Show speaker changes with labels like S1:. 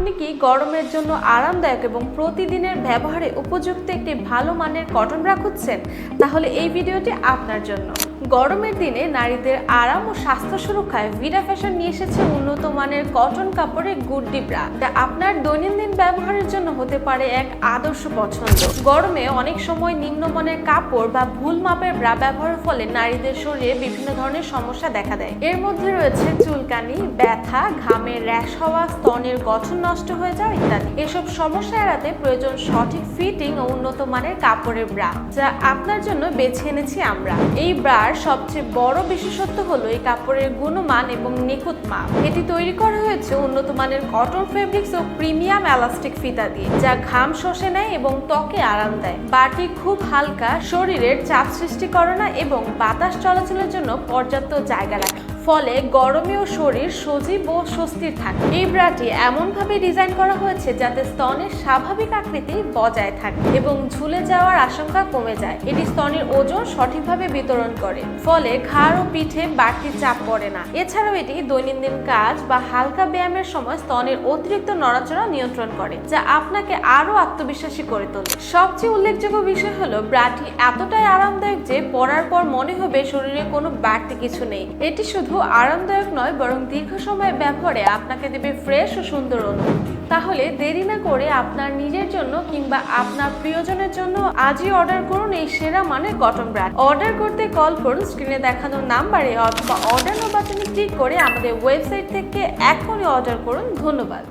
S1: আপনি কি গরমের জন্য আরামদায়ক এবং প্রতিদিনের ব্যবহারে উপযুক্ত একটি ভালো মানের কটন ব্রা খুঁজছেন? তাহলে এই ভিডিওটি আপনার জন্য। গরমের দিনে নারীদের আরাম ও স্বাস্থ্য সুরক্ষায় ভিডা ফ্যাশন নিয়ে এসেছে উন্নত মানের কটন কাপড়ের গুড্ডি ব্রা, যা আপনার দৈনন্দিন ব্যবহারের জন্য হতে পারে এক আদর্শ পছন্দ। গরমে অনেক সময় নিম্নমানের কাপড় বা ভুল মাপের ব্রা ব্যবহারের ফলে নারীদের শরীরে বিভিন্ন ধরনের সমস্যা দেখা দেয়। এর মধ্যে রয়েছে চুলকানি, ব্যথা, ঘামের র্যাশ হওয়া, স্তনের গঠন নষ্ট হয়ে যাওয়া ইত্যাদি। এসব সমস্যা এড়াতে প্রয়োজন সঠিক ফিটিং ও উন্নত মানের কাপড়ের ব্রা, যা আপনার জন্য বেছে এনেছি আমরা। এই ব্রার সবচেয়ে বড় বিশেষত্ব হলো এই কাপড়ের গুণমান এবং নিখুঁত মাপ। এটি তৈরি করা হয়েছে উন্নত মানের কটন ফেব্রিক্স ও প্রিমিয়াম এলাস্টিক ফিতা দিয়ে, যা ঘাম শোষে নেয় এবং ত্বকে আরাম দেয়। ব্রাটি খুব হালকা, শরীরের চাপ সৃষ্টি করে না এবং বাতাস চলাচলের জন্য পর্যাপ্ত জায়গা রাখে, ফলে গরমেও শরীর সজীব ও স্বস্তির থাকে। এই ব্রাটি এমনভাবে ডিজাইন করা হয়েছে যাতে স্তনের স্বাভাবিক আকৃতি বজায় থাকে এবং ঝুলে যাওয়ার আশঙ্কা কমে যায়। এটি স্তনের ওজন সঠিকভাবে বিতরণ করে, ফলে ঘাড় ও পিঠে বাড়তি চাপ পড়ে না। এছাড়াও এটি দৈনন্দিন কাজ বা হালকা ব্যায়ামের সময় স্তনের অতিরিক্ত নড়াচড়া নিয়ন্ত্রণ করে, যা আপনাকে আরো আত্মবিশ্বাসী করে তোলে। সবচেয়ে উল্লেখযোগ্য বিষয় হলো ব্রাটি এতটাই আরামদায়ক যে পরার পর মনে হবে শরীরে কোনো বাড়তি কিছু নেই। এটি শুধু আরামদায়ক নয়, বরং দীর্ঘ সময় ব্যবহারে আপনাকে দেবে ফ্রেশ ও সুন্দর অনুভূতি। তাহলে দেরি না করে আপনার নিজের জন্য কিংবা আপনার প্রিয়জনের জন্য আজই অর্ডার করুন এই সেরা মানের কটন ব্রা। অর্ডার করতে কল করুন স্ক্রিনে দেখানো নাম্বারে অথবা অর্ডার নাও বাটনে ক্লিক করে আমাদের ওয়েবসাইট থেকে এখনই অর্ডার করুন। ধন্যবাদ।